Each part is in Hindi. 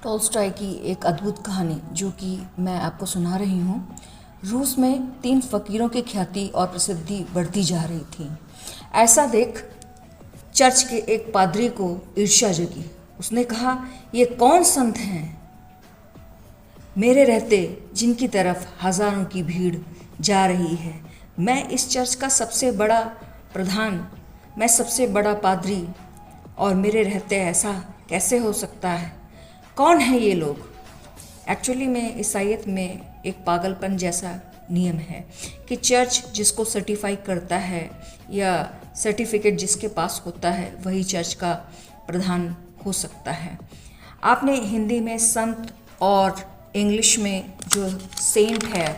टॉल्स्टॉय की एक अद्भुत कहानी जो कि मैं आपको सुना रही हूँ। रूस में 3 फ़कीरों की ख्याति और प्रसिद्धि बढ़ती जा रही थी। ऐसा देख चर्च के एक पादरी को ईर्ष्या जगी। उसने कहा, ये कौन संत हैं मेरे रहते जिनकी तरफ हजारों की भीड़ जा रही है। मैं इस चर्च का सबसे बड़ा प्रधान, मैं सबसे बड़ा पादरी, और मेरे रहते ऐसा कैसे हो सकता है? कौन है ये लोग? एक्चुअली में ईसाईयत में एक पागलपन जैसा नियम है कि चर्च जिसको सर्टिफाई करता है या सर्टिफिकेट जिसके पास होता है वही चर्च का प्रधान हो सकता है। आपने हिंदी में संत और इंग्लिश में जो सेंट है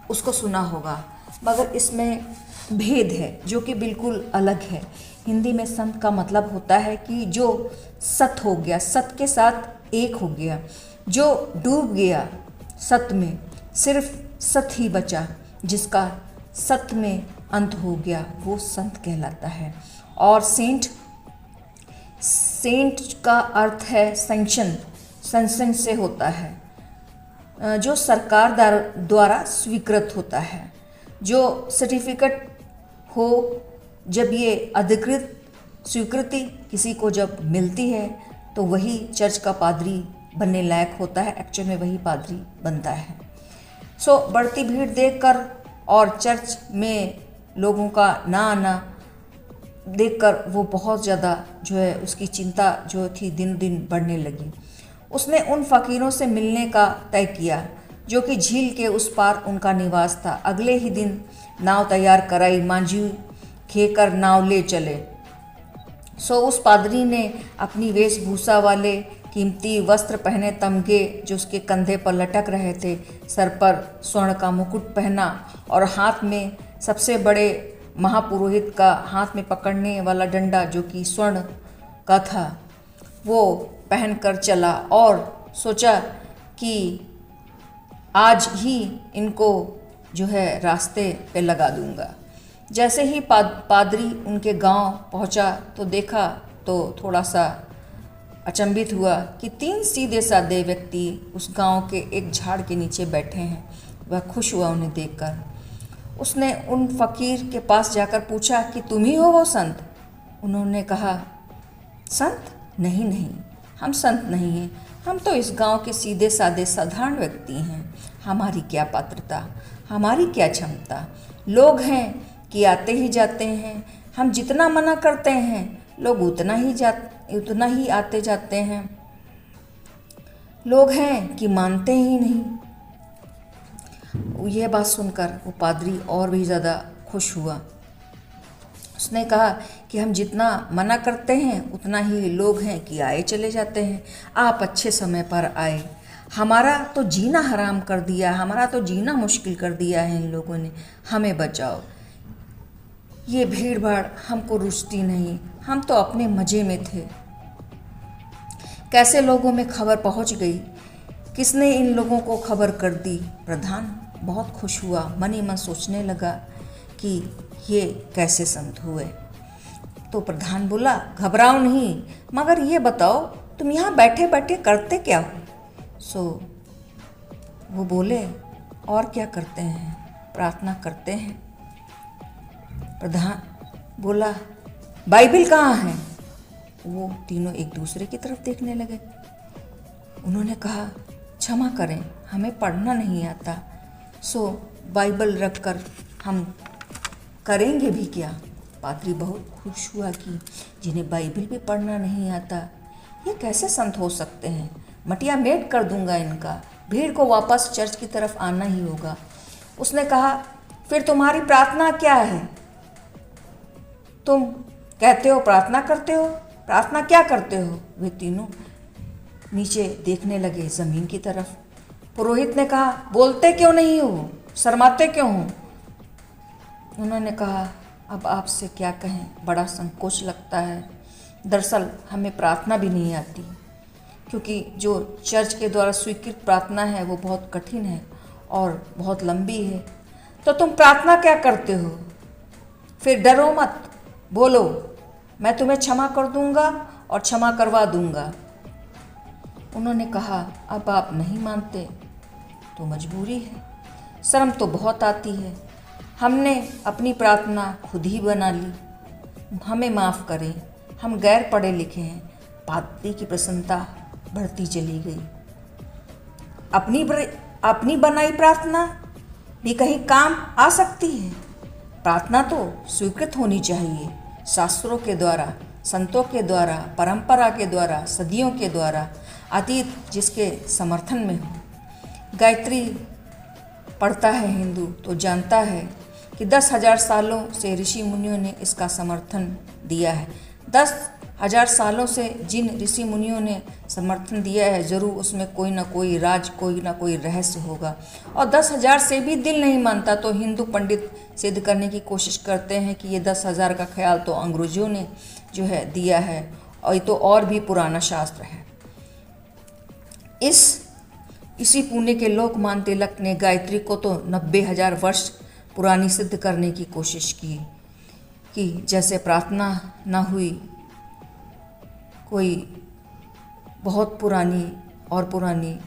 उसको सुना होगा, मगर इसमें भेद है जो कि बिल्कुल अलग है। हिंदी में संत का मतलब होता है कि जो सत हो गया, सत के साथ एक हो गया, जो डूब गया सत में, सिर्फ सत ही बचा, जिसका सत में अंत हो गया, वो संत कहलाता है। और सेंट, सेंट का अर्थ है सैंक्शन, सैंक्शन से होता है, जो सरकार द्वारा स्वीकृत होता है, जो सर्टिफिकेट हो। जब ये अधिकृत स्वीकृति किसी को जब मिलती है तो वही चर्च का पादरी बनने लायक होता है। एक्चुअल में वही पादरी बनता है। बढ़ती भीड़ देखकर और चर्च में लोगों का ना आना देखकर वो बहुत ज़्यादा जो है उसकी चिंता जो थी दिन दिन बढ़ने लगी। उसने उन फ़कीरों से मिलने का तय किया जो कि झील के उस पार उनका निवास था। अगले ही दिन नाव तैयार कराई, मांझी खेकर नाव ले चले। उस पादरी ने अपनी वेशभूषा वाले कीमती वस्त्र पहने, तमगे जो उसके कंधे पर लटक रहे थे, सर पर स्वर्ण का मुकुट पहना और हाथ में सबसे बड़े महापुरोहित का हाथ में पकड़ने वाला डंडा जो कि स्वर्ण का था वो पहनकर चला और सोचा कि आज ही इनको जो है रास्ते पे लगा दूंगा। जैसे ही पादरी उनके गांव पहुंचा तो देखा तो थोड़ा सा अचंभित हुआ कि 3 सीधे साधे व्यक्ति उस गांव के एक झाड़ के नीचे बैठे हैं। वह खुश हुआ उन्हें देखकर। उसने उन फकीर के पास जाकर पूछा कि तुम ही हो वो संत? उन्होंने कहा, संत? नहीं नहीं, हम संत नहीं हैं, हम तो इस गांव के सीधे साधे साधारण व्यक्ति हैं। हमारी क्या पात्रता, हमारी क्या क्षमता? लोग हैं कि आते ही जाते हैं, हम जितना मना करते हैं लोग उतना ही आते जाते हैं। लोग हैं कि मानते ही नहीं। यह बात सुनकर वो पादरी और भी ज़्यादा खुश हुआ। उसने कहा कि हम जितना मना करते हैं उतना ही लोग हैं कि आए चले जाते हैं। आप अच्छे समय पर आए, हमारा तो जीना हराम कर दिया, हमारा तो जीना मुश्किल कर दिया है इन लोगों ने, हमें बचाओ। ये भीड़ भाड़ हमको रुचती नहीं, हम तो अपने मज़े में थे। कैसे लोगों में खबर पहुंच गई, किसने इन लोगों को खबर कर दी? प्रधान बहुत खुश हुआ, मन ही मन सोचने लगा कि ये कैसे संत हुए। तो प्रधान बोला, घबराओ नहीं, मगर ये बताओ तुम यहाँ बैठे बैठे करते क्या हो? वो बोले, और क्या करते हैं, प्रार्थना करते हैं। प्रधान बोला, बाइबिल कहाँ है? वो तीनों एक दूसरे की तरफ देखने लगे। उन्होंने कहा, क्षमा करें, हमें पढ़ना नहीं आता, बाइबल रखकर हम करेंगे भी क्या? पादरी बहुत खुश हुआ कि जिन्हें बाइबिल भी पढ़ना नहीं आता ये कैसे संत हो सकते हैं। मटिया मेट कर दूंगा इनका, भीड़ को वापस चर्च की तरफ आना ही होगा। उसने कहा, फिर तुम्हारी प्रार्थना क्या है? तुम कहते हो प्रार्थना करते हो, प्रार्थना क्या करते हो? वे तीनों नीचे देखने लगे ज़मीन की तरफ। पुरोहित ने कहा, बोलते क्यों नहीं हो, शर्माते क्यों हो? उन्होंने कहा, अब आपसे क्या कहें, बड़ा संकोच लगता है। दरअसल हमें प्रार्थना भी नहीं आती, क्योंकि जो चर्च के द्वारा स्वीकृत प्रार्थना है वो बहुत कठिन है और बहुत लंबी है। तो तुम प्रार्थना क्या करते हो? फिर डरो मत, बोलो, मैं तुम्हें क्षमा कर दूंगा और क्षमा करवा दूंगा। उन्होंने कहा, अब आप नहीं मानते तो मजबूरी है, शर्म तो बहुत आती है। हमने अपनी प्रार्थना खुद ही बना ली, हमें माफ़ करें, हम गैर पढ़े लिखे हैं। पादरी की प्रसन्नता बढ़ती चली गई। अपनी बनाई प्रार्थना भी कहीं काम आ सकती है। प्रार्थना तो स्वीकृत होनी चाहिए, शास्त्रों के द्वारा, संतों के द्वारा, परंपरा के द्वारा, सदियों के द्वारा, अतीत जिसके समर्थन में हो। गायत्री पढ़ता है हिंदू तो जानता है कि 10,000 सालों से ऋषि मुनियों ने इसका समर्थन दिया है। 10,000 सालों से जिन ऋषि मुनियों ने समर्थन दिया है, ज़रूर उसमें कोई ना कोई राज, कोई ना कोई रहस्य होगा। और 10,000 से भी दिल नहीं मानता तो हिंदू पंडित सिद्ध करने की कोशिश करते हैं कि ये 10,000 का ख्याल तो अंग्रेजों ने जो है दिया है, और ये तो और भी पुराना शास्त्र है। इसी पुणे के लोकमान्य तिलक ने गायत्री को तो 90,000 वर्ष पुरानी सिद्ध करने की कोशिश की कि जैसे प्रार्थना ना हुई, कोई बहुत पुरानी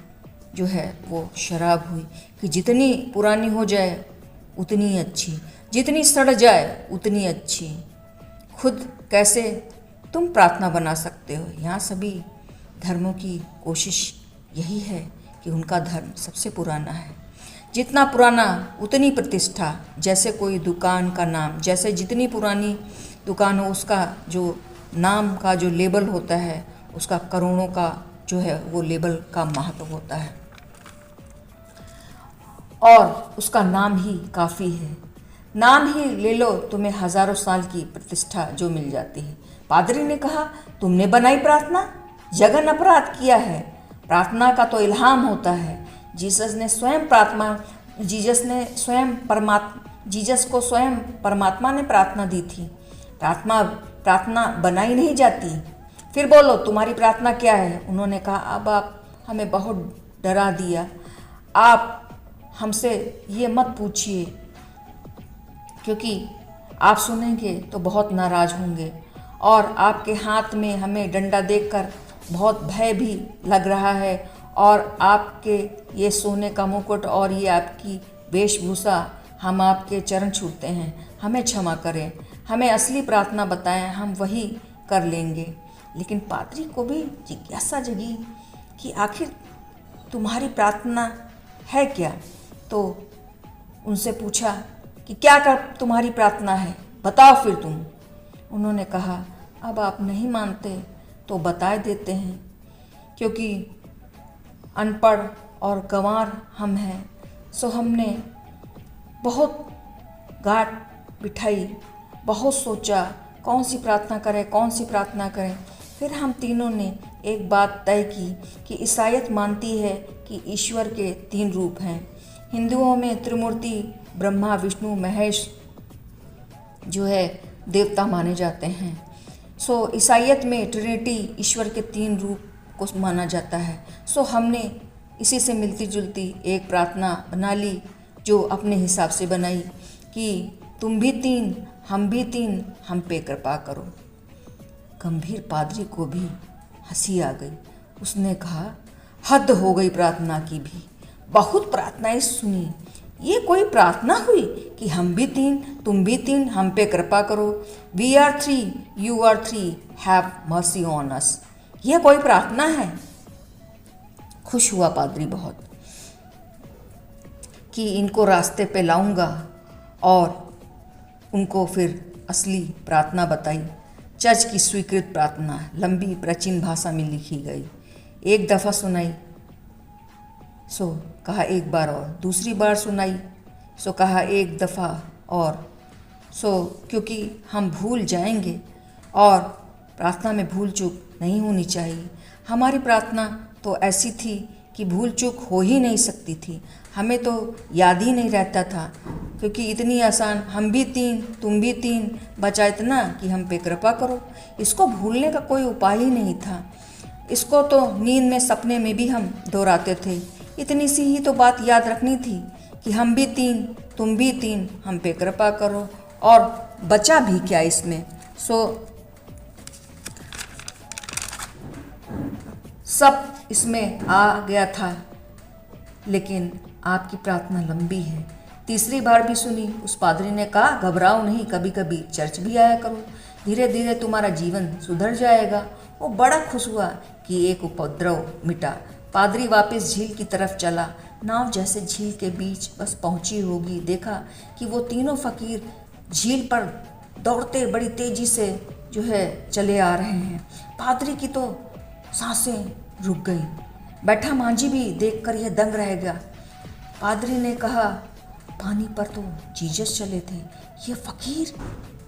जो है वो शराब हुई कि जितनी पुरानी हो जाए उतनी अच्छी, जितनी सड़ जाए उतनी अच्छी। खुद कैसे तुम प्रार्थना बना सकते हो? यहाँ सभी धर्मों की कोशिश यही है कि उनका धर्म सबसे पुराना है। जितना पुराना उतनी प्रतिष्ठा। जैसे कोई दुकान का नाम, जैसे जितनी पुरानी दुकान हो उसका जो नाम का जो लेबल होता है, उसका करोड़ों का जो है वो लेबल का महत्व होता है, और उसका नाम ही काफ़ी है। नाम ही ले लो, तुम्हें हजारों साल की प्रतिष्ठा जो मिल जाती है। पादरी ने कहा, तुमने बनाई प्रार्थना, जघन अपराध किया है। प्रार्थना का तो इल्हाम होता है। जीसस को स्वयं परमात्मा ने प्रार्थना दी थी। प्रार्थना बनाई नहीं जाती। फिर बोलो तुम्हारी प्रार्थना क्या है? उन्होंने कहा, अब आप हमें बहुत डरा दिया, आप हमसे ये मत पूछिए, क्योंकि आप सुनेंगे तो बहुत नाराज़ होंगे, और आपके हाथ में हमें डंडा देखकर बहुत भय भी लग रहा है, और आपके ये सोने का मुकुट और ये आपकी वेशभूषा, हम आपके चरण छूते हैं, हमें क्षमा करें, हमें असली प्रार्थना बताएं, हम वही कर लेंगे। लेकिन पादरी को भी जिज्ञासा जगी कि आखिर तुम्हारी प्रार्थना है क्या? तो उनसे पूछा कि क्या कर तुम्हारी प्रार्थना है, बताओ फिर तुम। उन्होंने कहा, अब आप नहीं मानते तो बता देते हैं, क्योंकि अनपढ़ और गंवार हम हैं, सो हमने बहुत गांठ बिठाई, बहुत सोचा कौन सी प्रार्थना करें। फिर हम तीनों ने एक बात तय की कि ईसाईयत मानती है कि ईश्वर के 3 रूप हैं। हिंदुओं में त्रिमूर्ति ब्रह्मा, विष्णु, महेश जो है देवता माने जाते हैं। सो ईसाईयत में ट्रिनिटी, ईश्वर के 3 रूप को माना जाता है। सो हमने इसी से मिलती जुलती एक प्रार्थना बना ली, जो अपने हिसाब से बनाई कि तुम भी 3, हम भी 3, हम पे कृपा करो। गंभीर पादरी को भी हंसी आ गई। उसने कहा, हद हो गई प्रार्थना की भी, बहुत प्रार्थनाएं सुनी, ये कोई प्रार्थना हुई कि हम भी 3, तुम भी 3, हम पे कृपा करो। We are 3, you are 3, have mercy on us। यह कोई प्रार्थना है? खुश हुआ पादरी बहुत कि इनको रास्ते पे लाऊंगा, और उनको फिर असली प्रार्थना बताई। चर्च की स्वीकृत प्रार्थना लंबी प्राचीन भाषा में लिखी गई, एक दफ़ा सुनाई, सो कहा एक बार और, दूसरी बार सुनाई, सो कहा एक दफ़ा और। सो क्योंकि हम भूल जाएंगे और प्रार्थना में भूल चूक नहीं होनी चाहिए। हमारी प्रार्थना तो ऐसी थी कि भूल चूक हो ही नहीं सकती थी, हमें तो याद ही नहीं रहता था, क्योंकि इतनी आसान, हम भी 3, तुम भी 3, बचा इतना कि हम पे कृपा करो। इसको भूलने का कोई उपाय ही नहीं था। इसको तो नींद में, सपने में भी हम दोहराते थे। इतनी सी ही तो बात याद रखनी थी कि हम भी 3, तुम भी 3, हम पे कृपा करो, और बचा भी क्या सब इसमें आ गया था, लेकिन आपकी प्रार्थना लंबी है। तीसरी बार भी सुनी। उस पादरी ने कहा, घबराओ नहीं, कभी कभी चर्च भी आया करो, धीरे धीरे तुम्हारा जीवन सुधर जाएगा। वो बड़ा खुश हुआ कि एक उपद्रव मिटा। पादरी वापस झील की तरफ चला। नाव जैसे झील के बीच बस पहुंची होगी, देखा कि वो तीनों फकीर झील पर दौड़ते बड़ी तेजी से जो है चले आ रहे हैं। पादरी की तो सांसें रुक गई। बैठा मांझी भी देखकर यह दंग रह गया। पादरी ने कहा, पानी पर तो जीसस चले थे, ये फकीर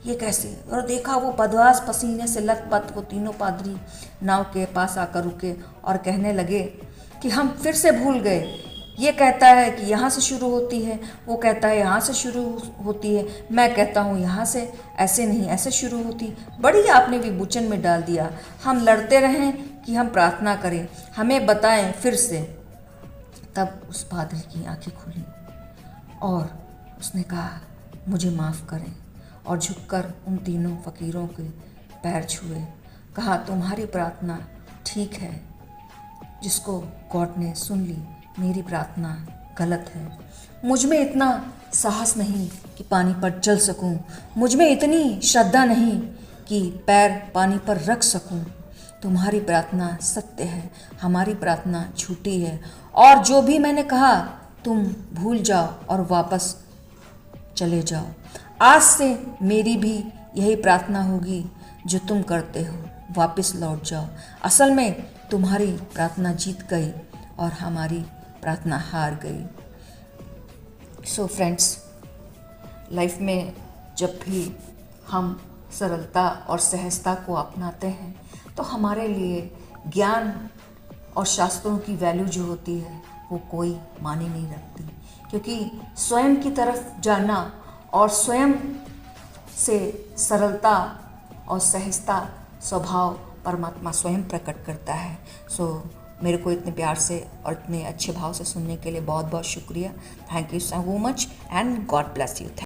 ये कैसे? और देखा वो बदवास पसीने से लथपथ वो तीनों पादरी नाव के पास आकर रुके और कहने लगे कि हम फिर से भूल गए। ये कहता है कि यहाँ से शुरू होती है, वो कहता है यहाँ से शुरू होती है, मैं कहता हूँ यहाँ से, ऐसे नहीं ऐसे शुरू होती। बड़ी आपने विभूचन में डाल दिया। हम लड़ते रहें कि हम प्रार्थना करें, हमें बताएं फिर से। तब उस पादरी की आंखें खुली और उसने कहा, मुझे माफ़ करें, और झुककर उन तीनों फकीरों के पैर छुए। कहा, तुम्हारी प्रार्थना ठीक है, जिसको गॉड ने सुन ली, मेरी प्रार्थना गलत है। मुझ में इतना साहस नहीं कि पानी पर चल सकूं, मुझ में इतनी श्रद्धा नहीं कि पैर पानी पर रख सकूं। तुम्हारी प्रार्थना सत्य है, हमारी प्रार्थना झूठी है, और जो भी मैंने कहा तुम भूल जाओ और वापस चले जाओ। आज से मेरी भी यही प्रार्थना होगी जो तुम करते हो, वापस लौट जाओ। असल में तुम्हारी प्रार्थना जीत गई और हमारी प्रार्थना हार गई। सो फ्रेंड्स, लाइफ में जब भी हम सरलता और सहजता को अपनाते हैं तो हमारे लिए ज्ञान और शास्त्रों की वैल्यू जो होती है वो कोई मायने नहीं रखती, क्योंकि स्वयं की तरफ जाना और स्वयं से सरलता और सहजता स्वभाव परमात्मा स्वयं प्रकट करता है। सो मेरे को इतने प्यार से और इतने अच्छे भाव से सुनने के लिए बहुत बहुत शुक्रिया। Thank you so much and God bless you.